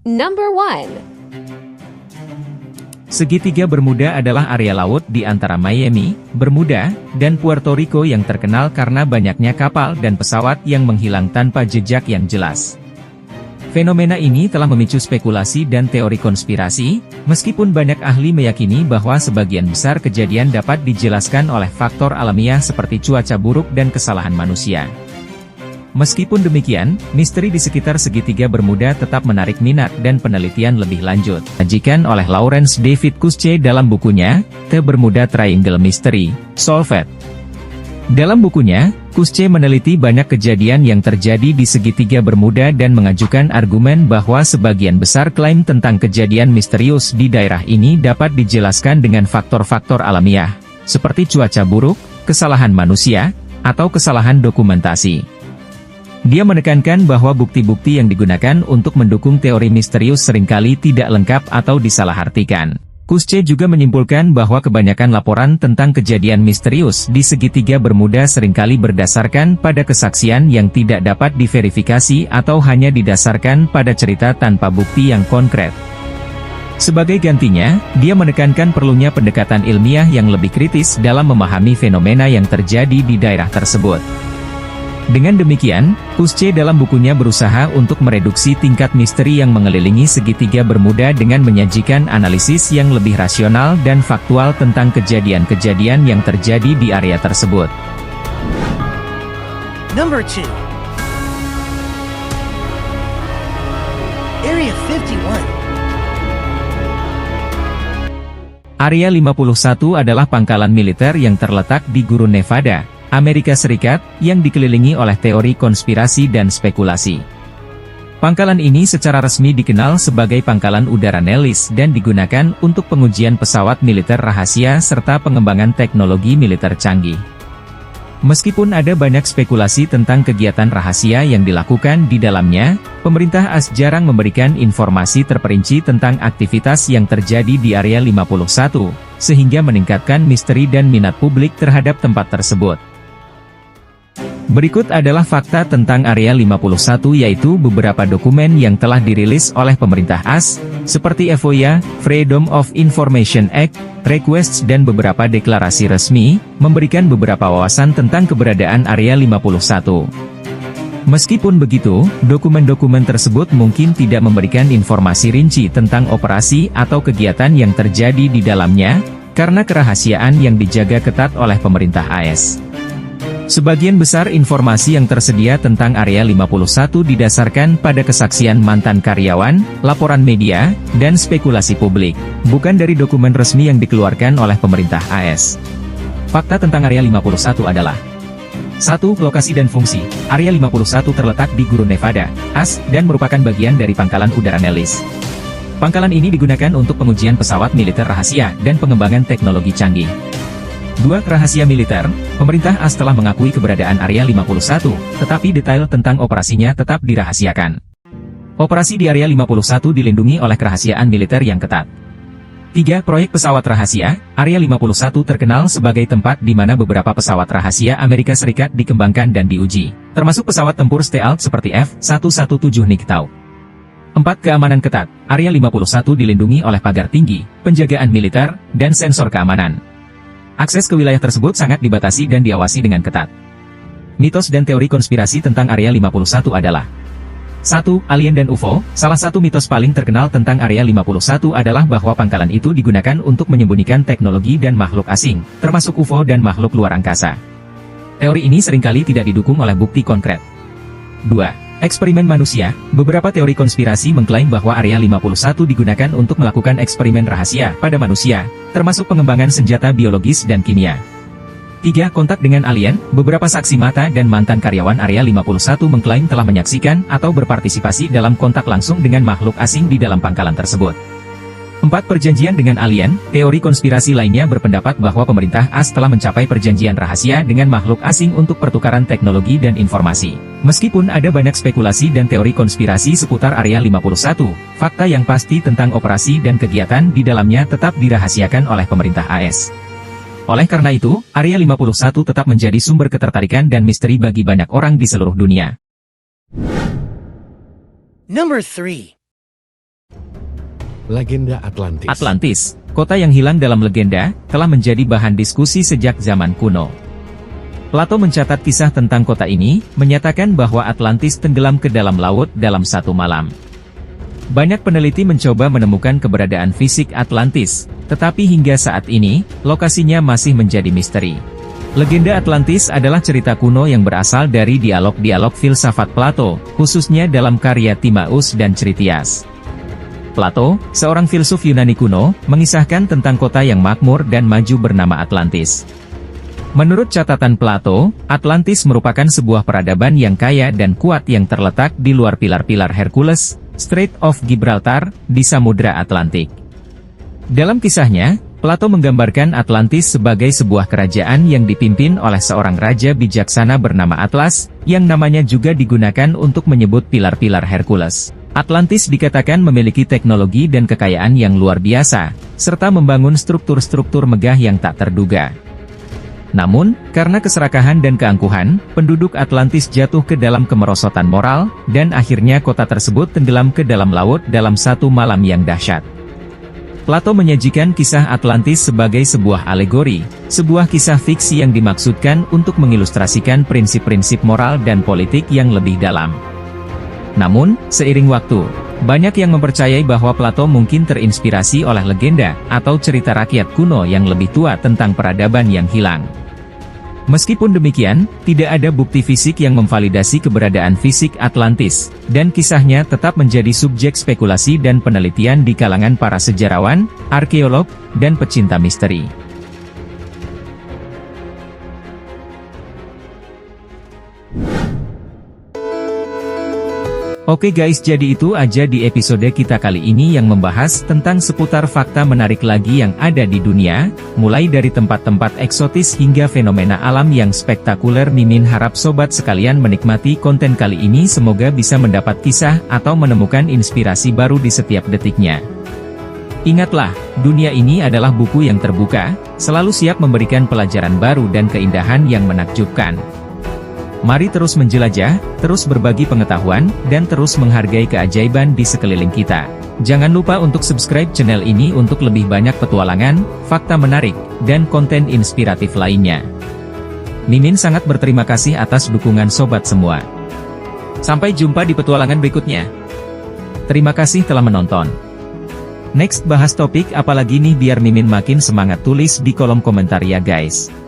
Number 1. Segitiga Bermuda adalah area laut di antara Miami, Bermuda, dan Puerto Rico yang terkenal karena banyaknya kapal dan pesawat yang menghilang tanpa jejak yang jelas. Fenomena ini telah memicu spekulasi dan teori konspirasi, meskipun banyak ahli meyakini bahwa sebagian besar kejadian dapat dijelaskan oleh faktor alamiah seperti cuaca buruk dan kesalahan manusia. Meskipun demikian, misteri di sekitar segitiga Bermuda tetap menarik minat dan penelitian lebih lanjut. Disajikan oleh Lawrence David Kusche dalam bukunya, The Bermuda Triangle Mystery, Solved. Dalam bukunya, Kusche meneliti banyak kejadian yang terjadi di segitiga Bermuda dan mengajukan argumen bahwa sebagian besar klaim tentang kejadian misterius di daerah ini dapat dijelaskan dengan faktor-faktor alamiah, seperti cuaca buruk, kesalahan manusia, atau kesalahan dokumentasi. Dia menekankan bahwa bukti-bukti yang digunakan untuk mendukung teori misterius seringkali tidak lengkap atau disalahartikan. Kusche juga menyimpulkan bahwa kebanyakan laporan tentang kejadian misterius di segitiga Bermuda seringkali berdasarkan pada kesaksian yang tidak dapat diverifikasi atau hanya didasarkan pada cerita tanpa bukti yang konkret. Sebagai gantinya, dia menekankan perlunya pendekatan ilmiah yang lebih kritis dalam memahami fenomena yang terjadi di daerah tersebut. Dengan demikian, Kusche dalam bukunya berusaha untuk mereduksi tingkat misteri yang mengelilingi segitiga Bermuda dengan menyajikan analisis yang lebih rasional dan faktual tentang kejadian-kejadian yang terjadi di area tersebut. Number 2. Area 51. Area 51 adalah pangkalan militer yang terletak di Gurun Nevada, Amerika Serikat, yang dikelilingi oleh teori konspirasi dan spekulasi. Pangkalan ini secara resmi dikenal sebagai Pangkalan Udara Nellis dan digunakan untuk pengujian pesawat militer rahasia serta pengembangan teknologi militer canggih. Meskipun ada banyak spekulasi tentang kegiatan rahasia yang dilakukan di dalamnya, pemerintah AS jarang memberikan informasi terperinci tentang aktivitas yang terjadi di Area 51, sehingga meningkatkan misteri dan minat publik terhadap tempat tersebut. Berikut adalah fakta tentang Area 51, yaitu beberapa dokumen yang telah dirilis oleh pemerintah AS, seperti FOIA, Freedom of Information Act, requests dan beberapa deklarasi resmi, memberikan beberapa wawasan tentang keberadaan Area 51. Meskipun begitu, dokumen-dokumen tersebut mungkin tidak memberikan informasi rinci tentang operasi atau kegiatan yang terjadi di dalamnya, karena kerahasiaan yang dijaga ketat oleh pemerintah AS. Sebagian besar informasi yang tersedia tentang Area 51 didasarkan pada kesaksian mantan karyawan, laporan media, dan spekulasi publik, bukan dari dokumen resmi yang dikeluarkan oleh pemerintah AS. Fakta tentang Area 51 adalah: 1. Lokasi dan fungsi. Area 51 terletak di Gurun Nevada, AS, dan merupakan bagian dari Pangkalan Udara Nellis. Pangkalan ini digunakan untuk pengujian pesawat militer rahasia dan pengembangan teknologi canggih. 2. Rahasia militer. Pemerintah AS telah mengakui keberadaan Area 51, tetapi detail tentang operasinya tetap dirahasiakan. Operasi di Area 51 dilindungi oleh kerahasiaan militer yang ketat. 3. Proyek pesawat rahasia. Area 51 terkenal sebagai tempat di mana beberapa pesawat rahasia Amerika Serikat dikembangkan dan diuji, termasuk pesawat tempur stealth seperti F-117 Nighthawk. 4. Keamanan ketat. Area 51 dilindungi oleh pagar tinggi, penjagaan militer, dan sensor keamanan. Akses ke wilayah tersebut sangat dibatasi dan diawasi dengan ketat. Mitos dan teori konspirasi tentang Area 51 adalah: 1. Alien dan UFO. Salah satu mitos paling terkenal tentang Area 51 adalah bahwa pangkalan itu digunakan untuk menyembunyikan teknologi dan makhluk asing, termasuk UFO dan makhluk luar angkasa. Teori ini seringkali tidak didukung oleh bukti konkret. 2. Eksperimen manusia. Beberapa teori konspirasi mengklaim bahwa Area 51 digunakan untuk melakukan eksperimen rahasia pada manusia, termasuk pengembangan senjata biologis dan kimia. 3. Kontak dengan alien. Beberapa saksi mata dan mantan karyawan Area 51 mengklaim telah menyaksikan atau berpartisipasi dalam kontak langsung dengan makhluk asing di dalam pangkalan tersebut. 4. Perjanjian dengan alien. Teori konspirasi lainnya berpendapat bahwa pemerintah AS telah mencapai perjanjian rahasia dengan makhluk asing untuk pertukaran teknologi dan informasi. Meskipun ada banyak spekulasi dan teori konspirasi seputar Area 51, fakta yang pasti tentang operasi dan kegiatan di dalamnya tetap dirahasiakan oleh pemerintah AS. Oleh karena itu, Area 51 tetap menjadi sumber ketertarikan dan misteri bagi banyak orang di seluruh dunia. Number 3. Legenda Atlantis. Atlantis, kota yang hilang dalam legenda, telah menjadi bahan diskusi sejak zaman kuno. Plato mencatat kisah tentang kota ini, menyatakan bahwa Atlantis tenggelam ke dalam laut dalam satu malam. Banyak peneliti mencoba menemukan keberadaan fisik Atlantis, tetapi hingga saat ini, lokasinya masih menjadi misteri. Legenda Atlantis adalah cerita kuno yang berasal dari dialog-dialog filsafat Plato, khususnya dalam karya Timaeus dan Critias. Plato, seorang filsuf Yunani kuno, mengisahkan tentang kota yang makmur dan maju bernama Atlantis. Menurut catatan Plato, Atlantis merupakan sebuah peradaban yang kaya dan kuat yang terletak di luar pilar-pilar Hercules, Strait of Gibraltar, di Samudra Atlantik. Dalam kisahnya, Plato menggambarkan Atlantis sebagai sebuah kerajaan yang dipimpin oleh seorang raja bijaksana bernama Atlas, yang namanya juga digunakan untuk menyebut pilar-pilar Hercules. Atlantis dikatakan memiliki teknologi dan kekayaan yang luar biasa, serta membangun struktur-struktur megah yang tak terduga. Namun, karena keserakahan dan keangkuhan, penduduk Atlantis jatuh ke dalam kemerosotan moral, dan akhirnya kota tersebut tenggelam ke dalam laut dalam satu malam yang dahsyat. Plato menyajikan kisah Atlantis sebagai sebuah alegori, sebuah kisah fiksi yang dimaksudkan untuk mengilustrasikan prinsip-prinsip moral dan politik yang lebih dalam. Namun, seiring waktu, banyak yang mempercayai bahwa Plato mungkin terinspirasi oleh legenda atau cerita rakyat kuno yang lebih tua tentang peradaban yang hilang. Meskipun demikian, tidak ada bukti fisik yang memvalidasi keberadaan fisik Atlantis, dan kisahnya tetap menjadi subjek spekulasi dan penelitian di kalangan para sejarawan, arkeolog, dan pecinta misteri. Oke guys, jadi itu aja di episode kita kali ini yang membahas tentang seputar fakta menarik lagi yang ada di dunia, mulai dari tempat-tempat eksotis hingga fenomena alam yang spektakuler. Mimin harap sobat sekalian menikmati konten kali ini, semoga bisa mendapat kisah atau menemukan inspirasi baru di setiap detiknya. Ingatlah, dunia ini adalah buku yang terbuka, selalu siap memberikan pelajaran baru dan keindahan yang menakjubkan. Mari terus menjelajah, terus berbagi pengetahuan, dan terus menghargai keajaiban di sekeliling kita. Jangan lupa untuk subscribe channel ini untuk lebih banyak petualangan, fakta menarik, dan konten inspiratif lainnya. Mimin sangat berterima kasih atas dukungan sobat semua. Sampai jumpa di petualangan berikutnya. Terima kasih telah menonton. Next bahas topik apalagi nih biar Mimin makin semangat, tulis di kolom komentar ya guys.